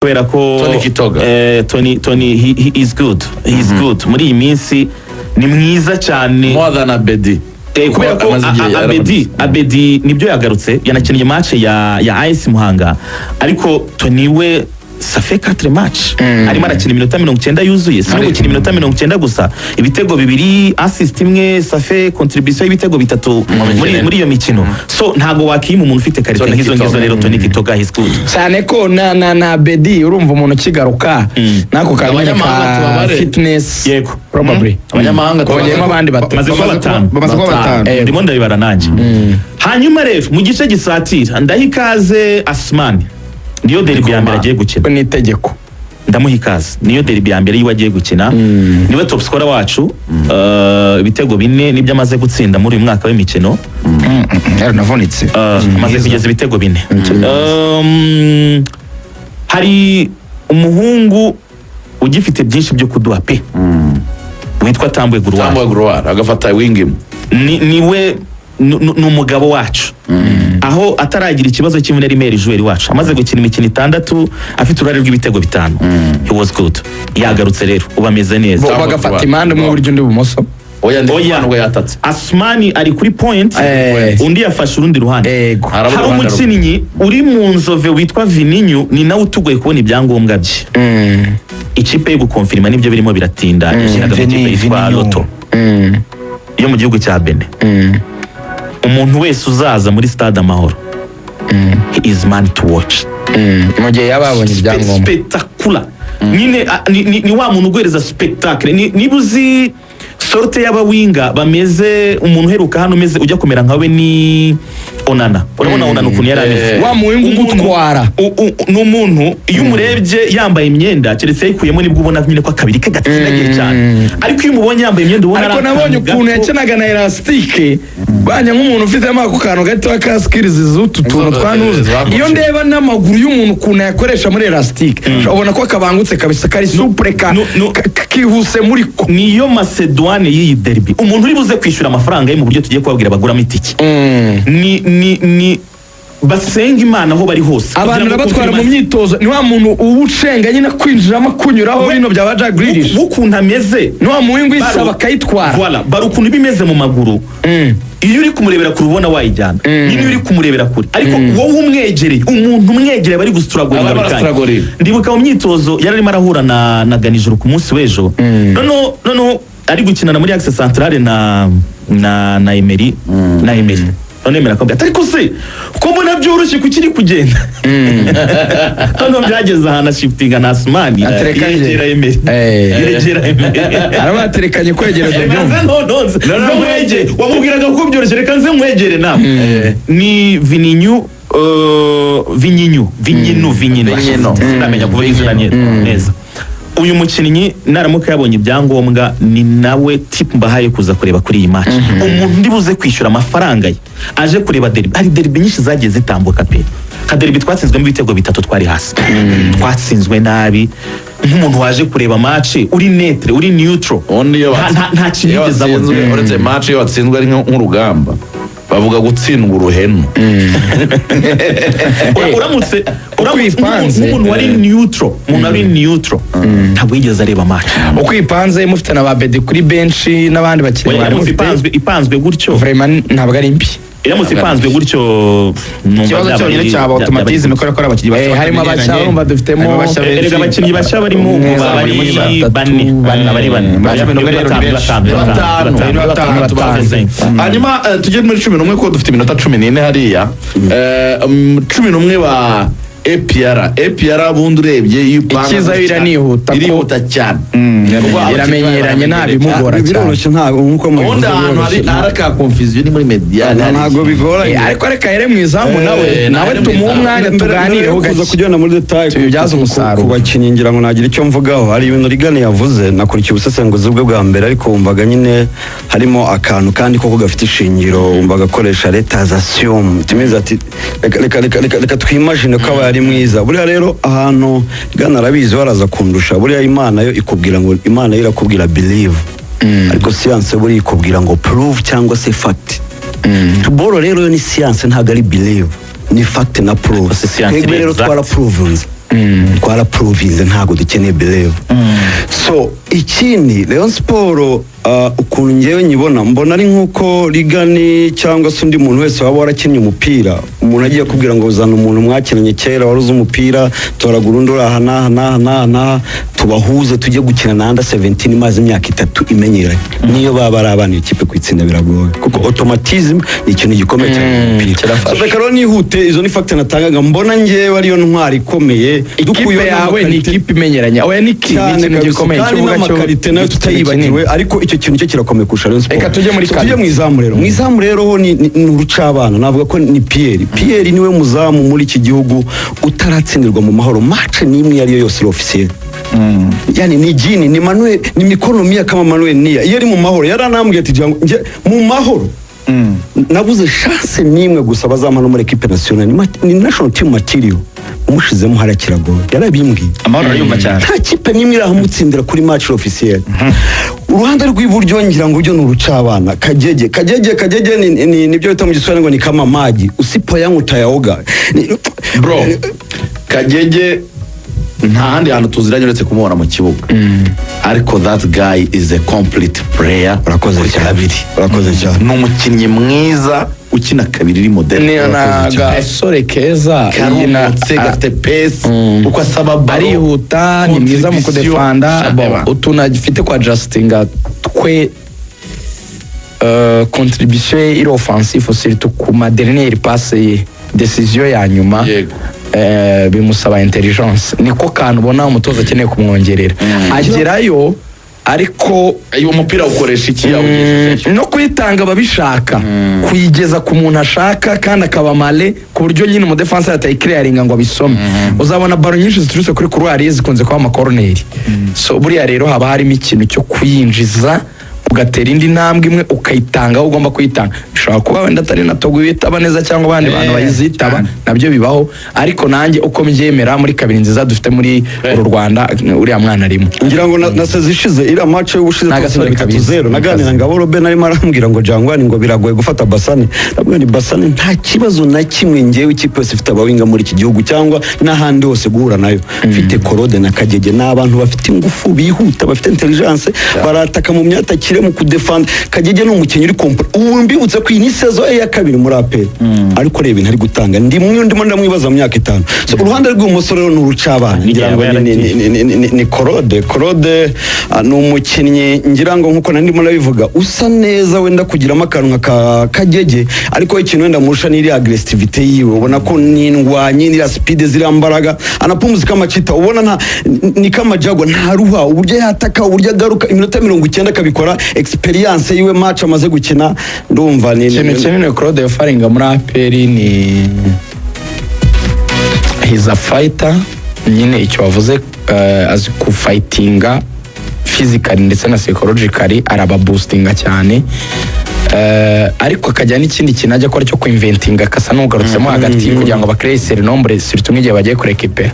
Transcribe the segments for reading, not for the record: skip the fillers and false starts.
kubera ko Tony he is good. He is good. Muri iyi minsi ni mwiza cyane. More than Abedi. Kubera ko Abedi nibyo yagarutse yanakinnye match ya AS Muhanga ariko Tony we ça fait 4 matchs arimo arakina iminota 90 yuzuye si no gukina iminota 90 gusa ibitego bibiri assist imwe ça fait contribution y'ibitego bitatu muri iyo mikino so ntago wakiyima umuntu ufite karite nk'izo rero Tony Kitoga his good cyane ko na Bedi urumva umuntu kigaruka nako kamenya ka fitness yego probably abanyamahanga twongeyemo abandi bamaze kuba batanu ndimo ndabibara nanjye hanyuma rero mu gice gisatira ndahikaze Asmani niyo derby ya mbere agiye gukina ni itegeko ndamuha ikaze niyo derby ya mbere yiwe agiye gukina niwe top scorer wacu ibitego 4 nibyo amaze gutsinda muri uyu mwaka w'imikino navunitse amaze kugeza ibitego 4 hari umuhungu ugifite byinshi byo kuduha pe witwa Tambwe Gruwar agafata wing niwe numugabo wacu aho ataragira ikibazo cy'imvune rimeri joueur wacu amaze gukina imikino 6 afite urare rw'ibitego 5 he was good yagarutse rero ubameze neza bagafata imande mu buryo ndi bumoso oya yatatse Asmani ari kuri point undi yafashe urundi ruhande hari umukinnyi uri mu nzove witwa Vininyu ni nawe utugoye kubona ibyangombwa bye ikipe yo gukonfirma nibyo birimo biratinda ishiraga mu kipe yitwa Lotto yo mu gihugu cya Benin umuntu wese uzaza muri stade Amahoro he is man to watch mu gihe yababonye ibyangombwa spectacular nyine ni wa muntu ugwereza spectacle nibuzi sorte y'abawinga bameze umuntu heruka hano meze ujya kumera nkawe ni Onana urabona Onana ukuntu yari ameze wa muwinga ugutwara n'umuntu iyo umurebye yambaye imyenda keretse yikuyemo nibwo ubona nyine ko akabiri kagatsindagiye cyane ariko iyo umubonye yambaye imyenda ubona ariko nabonye ukuntu yakenaga na elastike banya nk'umuntu ufite amako kantu gato ka skills z'utu tuntu twanuze iyo ndeba n'amaguru y'umuntu ukuntu yakoresha muri elastike ubona ko kabangutse kabisa kari supre kihuse muri niyo Macedone y'iyi derby umuntu uri buze kwishyura amafaranga ye mu buryo tugiye kubabwira baguramo itiki ni basenga Imana aho bari hose abantu nabatwara mu myitozo ni wa muntu uwucenga nyine kwinjiramo kunyuraho bino bya Jack Grealish ukuntu ameze ni wa muwinga isaba kayitwara voilà bari ukuntu bimeze mu maguru iyo uri kumurebera kure ubona wayijyana niyo uri kumurebera kure ariko wowe umwegereye umuntu umwegereye bari gustruggle ndibuka mu myitozo yararimo arahura na Ganijuru ku munsi w'ejo no ari gukinana muri Axe Centrale na Emery none mera ko ariko se ko mbona byoroshye kukiri kugenda hano byageze ahana shiftinga na Asmani yegera Emery arabaterekanye kwegereza no wamubwiraga ko byoroshye reka nze mwegere nawe ni Vininyu ndamenya kuvuga izina neza uyu mukinnyi naramuka yabonye ibyangombwa ni nawe tip mbahaye kuza kureba kuri iyi match umuntu ndibuze kwishyura amafaranga ye aje kureba derby hari derby nyinshi zagiye zitambuka pe kaderby twatsinzwe mu bitego 3 twari hasi twatsinzwe nabi nk'umuntu waje kureba match uri netre uri neutral nta kinigeze abona uretse match yo watsinzwe ari nk'urugamba bavuga gutsindwa uruhenu uramutse umuntu wari neutral ntabwo yigeze areba match uko ipanze mufite na ba Bedi kuri bench n'abandi bakiri bari ipanzwe gutyo vraiment ntabwo ari mbi iramutse ipanzwe gutyo ikibazo cyonyine cyaba automatisme ko akora abakinnyi bato harimo abacyaba urumva dufitemo abakinnyi bashya barimo bari bane hanyuma tujye muri 11 ko dufite iminota 14 hariya 11 ba APR bundi urebye ikiza irihuta cyane iramenyeranye ntabimugora cyane biroroshye ntabwo nkuko mubivuze araka confusion muri media ntabwo bigora ariko reka yere mwizamu nawe tumuha umwanya tuganireho kuza kujyana muri detail kubyaza umusaruro kubakinnyi ngira ngo nagira icyo mvugaho hari ibintu Rigane yavuze nakurikiye ubusesenguzi bwe bwa mbere ariko wumvaga nyine harimo akantu kandi koko gafite ishingiro wumvaga akoresha retazation timiza ati reka twimagine ko ari mwiza buriya rero ahantu Rigane arabizi baraza kundusha buriya Imana yo ikubwira ngo Imana irakubwira believe ariko science buri ikubwira ngo prove cyangwa se fact football rero ni science ntago ari believe ni fact na prove rero twara provenze twaraprovinze ntabwo dukeneye believe so ikindi Rayon Sport ukuntu ngewe nyibona mbona ari nk'uko Rigani cyangwa se undi muntu wese waba warakinnye umupira umuntu agiye kubwira ngo uzana umuntu mwakinanye kera waruze umupira toragura undi uri aha tubahuze tujye gukina na under 17 maze imyaka 3 imenyeranye niyo baba ari abana ikipe kwitsinda biragoye kuko automatism ni ikintu gikomeye cyane so reka rero nihute izo ni factor natangaga mbona ngewe ariyo ntwari ikomeye ikipe yawe ni ikipe imenyeranye oya ni ikintu gikomeye cy'ubuga cyo karite nayo tutayibagiwe ariko icyo kintu cyo kirakomeye kurusha Rayon Sport. Reka tujye muri kane. Tujye mu izamu rero. Mu izamu rero ho ni urucabana. Navuga ko ni Pierre. Pierre niwe muzamu muri iki gihugu utaratsindirwa mu mahoro. Match nimwe yari yose officiel. Yani ni jini ni Manuel ni mikono mia kama Manuel Nia. Yari mu mahoro yaranambwiye ati jangu mu mahoro. Nabuze chance nimwe gusa bazamana muri equipe nationale ni national team material. Umushizemo harakirago yarabimbwiye amahoro arayumva cyane nta kipe nimwe irahamutsindira kuri match officiel uruhande rw'iburyo ngira ngo byo nurucabana kagege ni nibyo bita mu giswahili ngo ni kama maji usipo yangu utayaoga bro kagege nta handi hantu tuziranye uretse kumubona mu kibuga ariko that guy is a complete player urakoze cyane ni umukinnyi mwiza ukina kabiri iri model ni agasore keza karumutse gafite pace uko asaba baro arihuta ni mwiza mu kudefanda utuna gifite kwa Justinga twe contribution iri offensive surtout ku ma dernière passe decision ya nyuma bimusaba intelligence niko kantu ubona umutoza akeneye kumwongerera agerayo ariko uwo mupira ukoresha iki no kuyitanga babishaka kuyigeza ku muntu ashaka kandi akaba male ku buryo nyine mu defense atayiclearinga ngo abisome uzabona baro nyinshi ziturutse kuri couloir zikunze kuba ama corner so buriya rero haba harimo ikintu cyo kuyinjiza ugatera indi ntambwe imwe ukayitanga aho ugomba kuyitanga bishobora kuba wenda atari na Togo yitaba neza cyangwa abandi bantu bayizitaba nabyo bibaho ariko nanjye uko mbyemera muri kabiri nziza dufite muri uru Rwanda uriya mwana arimo ngira ngo nasezishize ira match y'ubushize twasubira 3-0 naganira ngabo Robe narimo arambwira ngo Jangwani ngo biragoye gufata Basane nabwo ni Basane nta kibazo na kimwe ngewe ikipe yose ifite abawinga muri iki gihugu cyangwa n'ahandi hose guhura nayo mfite Korode na Kagege n'abantu bafite ingufu bihuta bafite intelligence barataka mu myatakire mu kudefend Kagege no umukinnyi uri ubu mbibutse ko iyi sezo ya kabiri muri APR ariko reba ntari gutanga ndimo ndamwibaza mu myaka 5 so uruhande rw'umusore rero n'urucabana ngira ngo ni Korode ni umukinnyi ngira ngo nkuko ndimo nabivuga usa neza wenda kugiramo akantu nka Kagege ariko ikintu wenda murusha n'iri aggressivity yiwe ubona ko n'indwanyi n'ira speed zirambaraga anapumuza kama chita ubona ni kama Jaguar nta ruha uburyo yataka uburyo agaruka iminota 90 akabikora experience yiwe match amaze gukina ndumva ni kinene Claude Faringa muri APR ni he's a fighter nyine icyo wavuze azi ku fightinga physically ndetse na psychologically araba boostinga cyane ariko akajya n'ikindi kintu ajya akora cyo kuinventinga akasa n'ugarutsemo hagati kugira ngo bakore nombre surtout nk'igihe bagiye kure equipe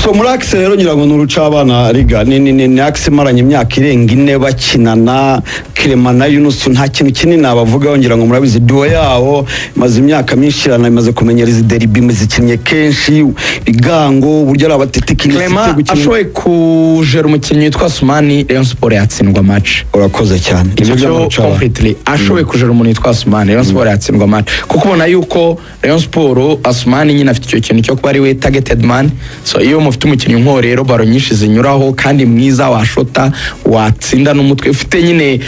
so muri axe rero ngira ngo n'urucabana Riga ni axe maranye imyaka irenga 4 bakinana Clement na Yunus nta kintu kinini nabavugaho ngira ngo murabizi duo yaho maze imyaka myinshi imaze kumenyereza derby muzikinnye kenshi bigango buryo ari abatetekini Clement ashoye kujera umukinnyi witwa Sumani Rayon Sport yatsindwa match urakoze cyane ibyo completely ashoye kujera umuntu witwa Sumani Rayon Sport yatsindwa match kuko ubona yuko Rayon Sport Asumani nyine afite icyo kintu cyo kuba ari we targeted man so iyo mufite umukinnyi nko rero baro nyinshi zinyuraho kandi mwiza washota watsinda n'umutwe ufite nyine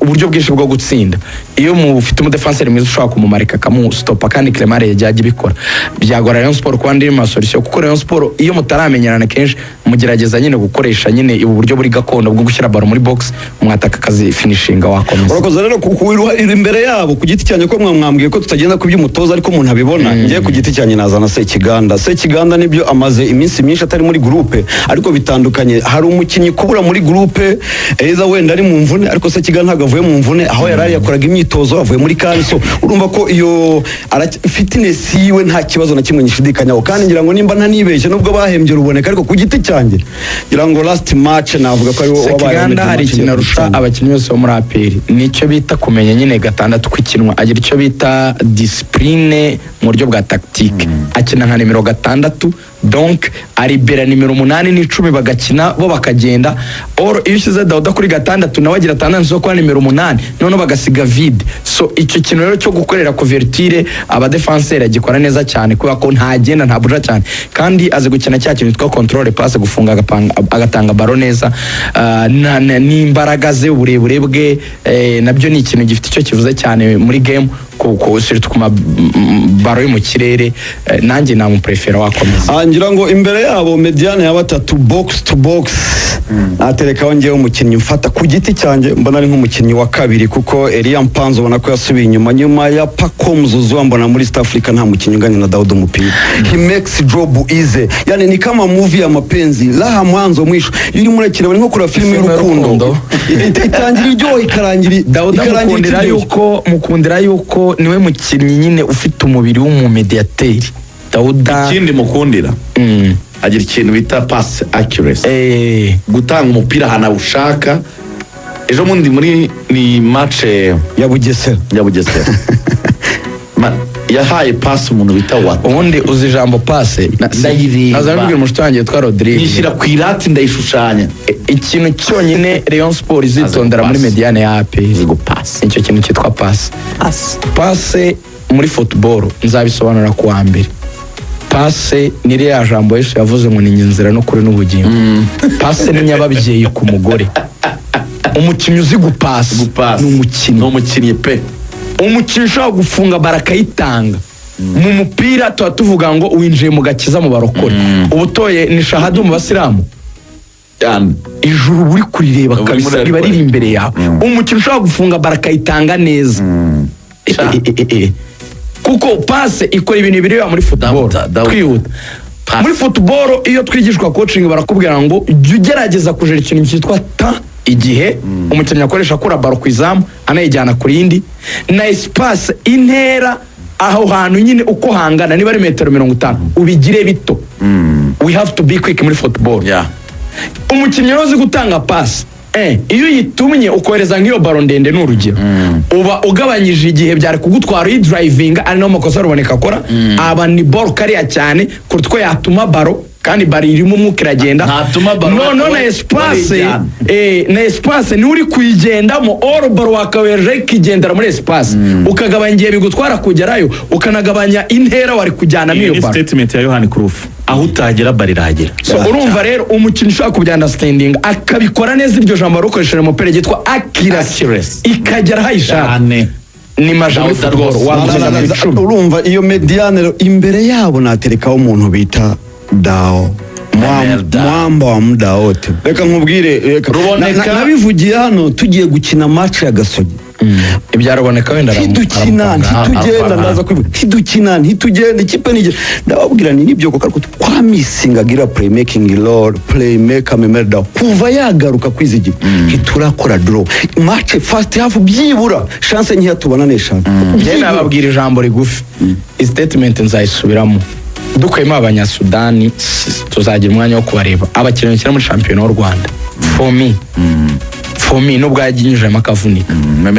uburyo bwinshi bwo gutsinda iyo mufite umudefenseur mwiza ushobora kumumarika kamustopa kandi Clement yajya bikora byagora Rayon Sport kwa ndi ma solution kuko Rayon Sport iyo mutaramenyerana kenshi mugerageza nyine gukoresha nyine ubu buryo buri gakondo bwo gushyira baro muri box umwataka kazi finishing wakomeza urakoze rero kuwiruhira imbere yabo ku giti cyanye ko mwambwiye ko tutagenda ku by'umutoza ariko umuntu abibona ngiye ku giti cyanye nazana Sekiganda nibyo amaze iminsi myinshi atari muri groupe ariko bitandukanye hari umukinnyi kubura muri groupe eza wenda ari mu mvune ariko Sekiganda ntabwo avuye mu mvune aho yarari yakoraga imyitozo avuye muri kanso urumva ko iyo fitness yiwe nta kibazo na kimwe nyishidikanyaho kandi ngira ngo nimba ntanibeshye nubwo bahembye ruboneka ariko ku giti cyanjye ngira ngo last match navuga ko ari Sekiganda hari ikintu arusha abakinnyi bose bo muri APR nicyo bita kumenya nyine gatandatu kwikinwa agira icyo bita discipline mu buryo bwa tactique akina nka nimero 6 donc aribera nimero 8 n'10 bagakina bo bakagenda or iyo ushyize Dauda kuri gatandatu nawe agira atandatu zo kwa nimero 8 none bagasiga vide. So icyo kintu rero cyo gukorera couverture aba defenseur agikora neza cyane kuko ko ntagenda ntabuja cyane kandi azi gukina cya kintu twa control passe gufunga agatanga baro neza n'imbaraga ze uburebure bwe nabyo ni ikintu gifite icyo kivuze cyane muri game kuko surtout kuma baro yo mu kirere nanjye namuprefera wakomeza. Ngira ngo imbere yabo Mediane ya batatu box to box aterekaho ngewe umukinnyi mfata ku giti cyanjye mbona ari nk'umukinnyi wa kabiri kuko Elia Mpanzo ubona ko yasubiye inyuma ya Paco Mzuzu mbona muri East Africa nta mukinnyi unganya na Daud Mupira. He makes job easy, yani ni kama movie ya mapenzi laha mwanzo mwisho yuri murekera nko kura filime y'urukundo itangira iryo ikarangira Daud mukundira yuko niwe mukinnyi nyine ufite umubiri w'umumediateri. Dauda ikindi mukundira agira ikintu bita pass accuracy, gutanga umupira hana ushaka. Ejo mundi muri ni match ya Bugesera yahaye pass umuntu bita Wata. Ubundi uzi jambo passe nazabibwira umushitwangiye twa Rodrigue nishyira ku irati ndayishushanya. Ikintu cyonyine Rayon Sport izitondera muri Mediane ya AP icyo kintu cyitwa passe muri football nzabisobanura ku wa mbere. Passe ni rya jambo Yesu yavuze ngo ni inzira no kuri n'ubugingo. Passe ni nyababyeyi ku mugore. Umukinnyi uzi gupasa n'umukinnyi pe umukinnyi ushobora gufunga barakayitanga mu mupira tuba tuvuga ngo winjiye mu gakiza mu barokore. Ubutoye ni shahadu mu basilamu ijuru buri kurireba kabisa riba riri imbere yawe. Umukinnyi ushobora gufunga barakayitanga neza kuko passe ikora ibintu biri muri football. Twihuta muri football iyo twigishwa coaching barakubwira ngo jya ugerageza kujera ikintu cyitwa igihe umukinnyi akoresha akura baro ku izamu anayijyana ku rindi na espace intera aho hantu nyine uko hangana niba ari metero 50 ubigire bito. We have to be quick muri football. Umukinnyi uzi gutanga pass iyo yitumye ukohereza nk'iyo baro ndende n'urugero uba ugabanyije igihe byari kugutwara iyi driving ari no makosa ruboneka akora aba ni ball kariya cyane kurutwo yatuma baro kandi bari irimo umwuka iragenda no na espace ni uri kuyigendamo or baro wakaweje kigendera muri espace ukagabanya igihe bigutwara kugerayo ukanagabanya intera wari kujyana n'iyo baro. Statement ya Yohani Cruyff aho utagera bari iragera. So urumva rero umukinnyi ushaka kubya understanding akabikora neza iryo jambo rukoresheje mu pere gitwa accuracy ikagera hayishaka ni majambo football urumva iyo Mediane imbere yabo naterekaho umuntu bita Dao mwamba wa muda wote. Reka nkubwire nabivugiye hano tugiye gukina match ya Gasogi ibyaraboneka wenda ntitugenda ndaza kwibuka ntitugenda ikipe nije ndababwira ni nibyo ko kwa missing agira playmaking role playmaker Memerda kuva yagaruka kwizigi hiturakora draw match first half byibura chance nkiya tubana neshana. Je nababwira ijambo rigufi statement nzayisubiramo dukuyemo abanyasudani tuzagira umwanya wo kubareba abakinnyi cyane muri champion w'u Rwanda for me nubwo yaginyujemo akavunika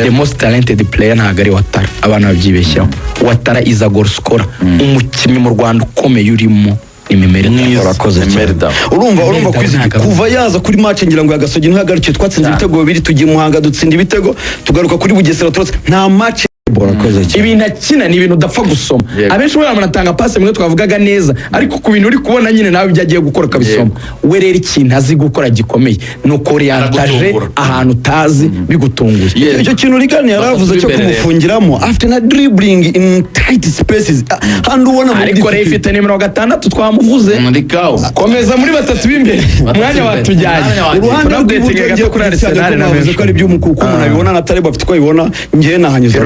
the most talented player ntagari Watara abantu babyibeshyaho. Watara is a goal scorer umukinnyi mu Rwanda ukomeye urimo ni Memerda urakoze cyane. Urumva kwizigi kuva yaza kuri match ngira ngo ya Gasogi ntihagarukiye twatsinze ibitego bibiri tugiye Muhanga dutsinda ibitego tugaruka kuri Bugesera turotse nta match ibintu akina ni ibintu udapfa gusoma. Abenshi bari baratanga passe mwe twavugaga neza ariko ku bintu uri kubona nyine nawe byagiye gukora kabisoma. We rero ikintu azi gukora gikomeye nuko orientage ahantu tazi bigutunguye. Icyo kintu Rigani yaravuze cyo kumufungiramo after na dribbling in tight spaces handi ubona muri ariko rero ifite nimero 6 twamuvuze komeza muri batatu b'imbere umwanya watujyanye uruhande rw'iburyo gato kuri Arsenal navuze ko ari by'umukuku umuntu abibona na Taleb afite ko abibona ngiye nahanyuze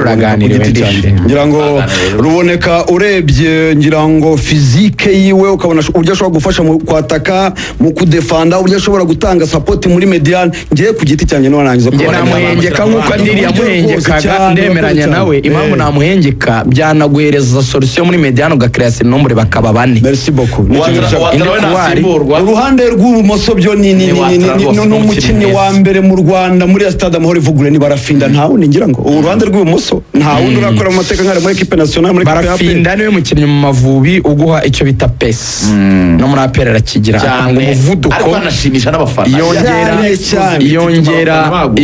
ngira ngo ruboneka urebye ngira ngo physique yiwe ukabona uburyo ashobora gufasha mu kwataka mu kudefanda uburyo ashobora gutanga support muri Mediane ngiye ku giti cyane no narangiza ko namuhengeka nkuko ndiri yamuhengekaga ndemeranya nawe impamvu namuhengeka byanaguhereza solution muri Mediane ugakreate nombre bakaba 4. Merci beaucoup. Uruhande rw'ubumoso byo ni umukinnyi wa mbere mu Rwanda muri Stade Amahoro ivugure ni barafinda ntawe ningira ngo uruhande rw'ubumoso nta wundi urakora mu mateka nk'ari muri equipe nationale muri Barafinda niwe mukinnyi mu Mavubi uguha icyo bita pesi no muri APR arakigira atanga umuvuduko ariko anashimisha n'abafana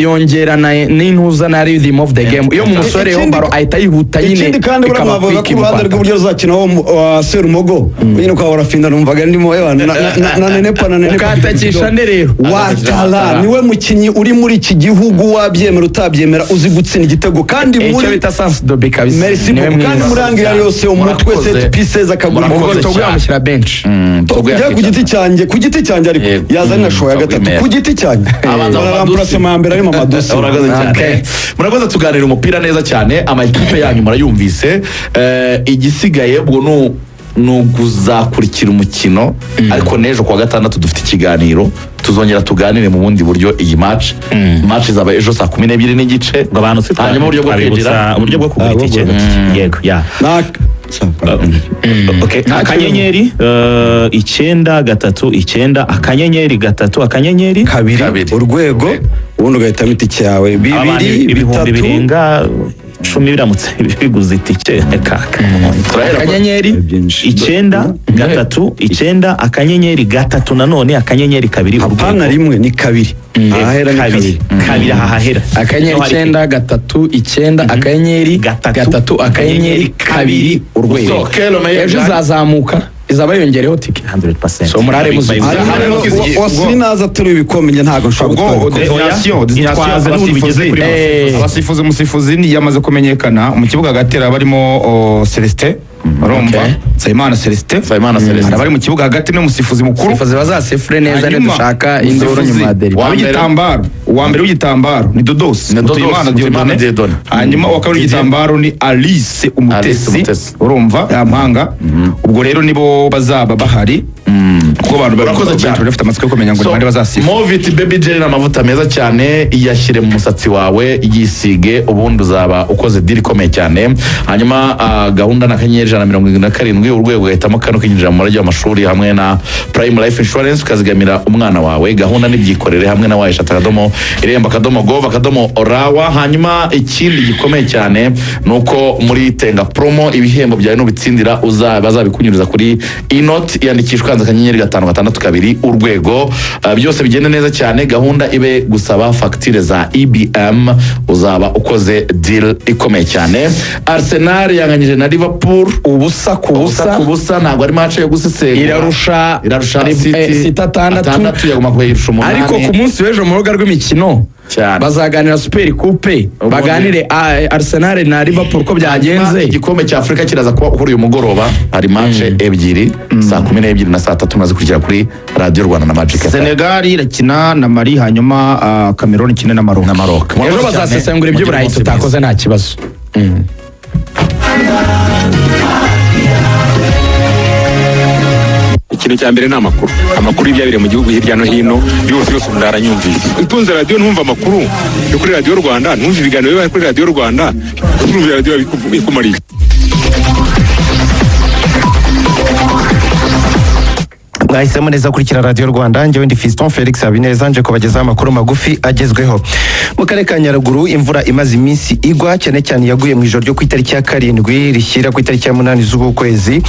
yongera n'intuza na rhythm of the game iyo mu musore yo baro ahita yihuta nyine ikindi kandi buramuvuga ko uruhande rw'uburyo ruzakinaho Serumogo nyine kwa Barafinda numvaga ndimo na nenepa ukatakisha nde rero Watara niwe mukinnyi uri muri iki gihugu wabyemera utabyemera uzi gutsinda igitego kandi muri icyo bita sans dobe kabisa merci beaucoup kandi muri angira yose umutwe set pieces akagura Togo yamushyira bench ku giti cyanjye ariko yazanye na show ya gatatu ku giti cyanjye abanza mbere ari Mama Dusi murakoze tuganira umupira neza cyane amakipe yanyu murayumvise igisigaye ubwo nukuzakurikira umukino ariko nejo kuwa gatandatu dufite ikiganiro tuzongera tuganire mu bundi buryo iyi match izaba ejo saa 12:30 hanyuma uburyo bwo kwinjira uburyo bwo kugura itike yego ya akanyenyeri 939 akanyenyeri 3 akanyenyeri 2 urwego ubundi ugahitamo itike yawe 2 ibihumbi birenga 10 biramutse biguze itike kaka akanyenyeri 939 akanyenyeri 3 nanone akanyenyeri 2 apana rimwe ni 2 ahahera ni 2 ahahera akanyenyeri 939 akanyenyeri 3 akanyenyeri 2 urwego ejo zazamuka izaba yongereho tike 100%. So murare muzi wasinaza turi ibikombe nge ntago nshobora abasifuzi umusifuzi yamaze kumenyekana mu kibuga gatera barimo Celestin Romba Sayimana Celestin bari mu kibuga hagati no musifuzi mukuru sifuzi bazasefure neza ne dushaka indoro nyuma deri uwa mbere w'igitambaro ni Dodos Mutuyimana Diodone hanyuma uwa kabiri w'igitambaro ni Alice Umutesi urumva yampanga ubwo rero nibo bazaba bahari kuko abantu barakoze cyane bafite amatsiko yo kumenya ngo ni bande bazasifa Movit baby gel n'amavuta meza cyane iyashyire mu musatsi wawe yisige ubundi uzaba ukoze deal ikomeye cyane hanyuma gahunda na kanyenyeri 177 urwego gahitamo kano kinjira mu murage w'amashuri hamwe na Prime Life Insurance ukazigamira umwana wawe gahunda n'ibyikorere hamwe na Waisha Akadomo Irembo Akadomo Gov Akadomo Orawa hanyuma ikindi gikomeye cyane nuko muri Tenga promo ibihembo byawe n'ubitsindira bazabikunyuriza kuri inoti yandikishwa akanyenyeri 562 urwego byose bigenda neza cyane gahunda ibe gusaba facture za EBM uzaba ukoze deal ikomeye cyane Arsenal yanganyije na Liverpool ubusa ntabwo ari match yo gusesera irarusha City 6 yaguma kuyirusha umunani ariko ku munsi w'ejo mu rubuga rw'imikino bazaganira Super Coupe baganire Arsenal na Liverpool ko byagenze igikombe cya Afrika kiraza kuba kuri uyu mugoroba hari match ebyiri saa 12 na saa 3 maze kugira kuri Radio Rwanda na Magic Senegal irakina na Mali hanyuma Cameroon ikina na Maroc ejo bazasesengura ibyo Burayi tutakoze nta kibazo ikintu cya mbere ni amakuru y'ibyabire mu gihugu hirya no hino yose ndaranyumvise utunze radio numva amakuru yo kuri Radio Rwanda numva ibiganiro biba kuri Radio Rwanda numva radio bikumariye mwahisemo neza kurikira Radio Rwanda njyewe ndi Fiston Felix Habineza nje kubagezaho amakuru magufi agezweho mu karere ka Nyaruguru imvura imaze iminsi igwa cyane cyane yaguye mu ijoro ryo ku itariki ya 7 rishyira ku itariki ya 8 z'ukwezi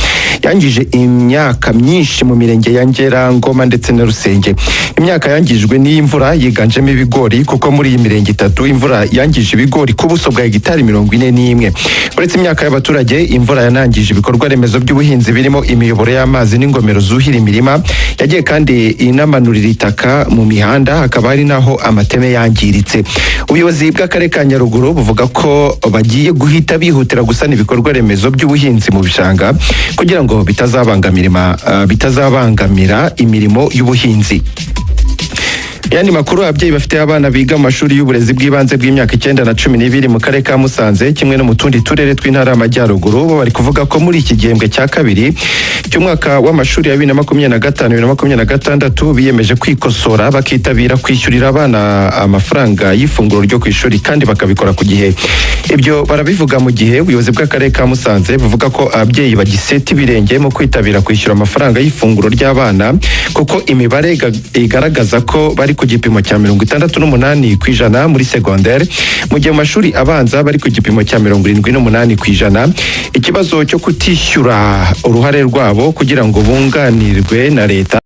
yangije imyaka myinshi mu mirenge ya Ngera Ngoma ndetse na Rusenge imyaka yangijwe n'imvura yiganjemo ibigori kuko muri iyi mirenge itatu imvura yangije ibigori ku buso bwa hegitari 41 uretse imyaka y'abaturage imvura yanangije ibikorwa remezo by'ubuhinzi birimo imiyoboro y'amazi n'ingomero zuhira imirima yagiye kandi inamanurira itaka mu mihanda hakaba hari naho amateme yangiritse ubuyobozi bw'akarere ka Nyaruguru buvuga ko bagiye guhita bihutira gusana ibikorwa remezo by'ubuhinzi mu bishanga kugira ngo bitazabangamira imirimo y'ubuhinzi Yani makuru ababyeyi bafite abana biga mu mashuri y'uburezi bw'ibanze bw'imyaka 9 na 12 mu karere ka Musanze kimwe no mu tundi turere tw'intara y'Amajyaruguru bo bari kuvuga ko muri iki gihembwe cya kabiri cy'umwaka w'amashuri ya 2025-2026 biyemeje kwikosora bakitabira kwishyurira abana amafaranga y'ifunguro ryo kwishuri kandi bakabikora ku gihe. Ibyo barabivuga mu gihe ubuyobozi bw'akarere ka Musanze buvuga ko ababyeyi bagiseta ibirenge mu kwitabira kwishyura amafaranga y'ifunguro ry'abana kuko kuko imibare igaragaza ko bari ku gipimo cya 68% muri secondaire, mu gihe mu mashuri abanza bari ku gipimo cya 78%. Ikibazo cyo kutishyura uruhare rwabo kugira ngo bunganirwe na leta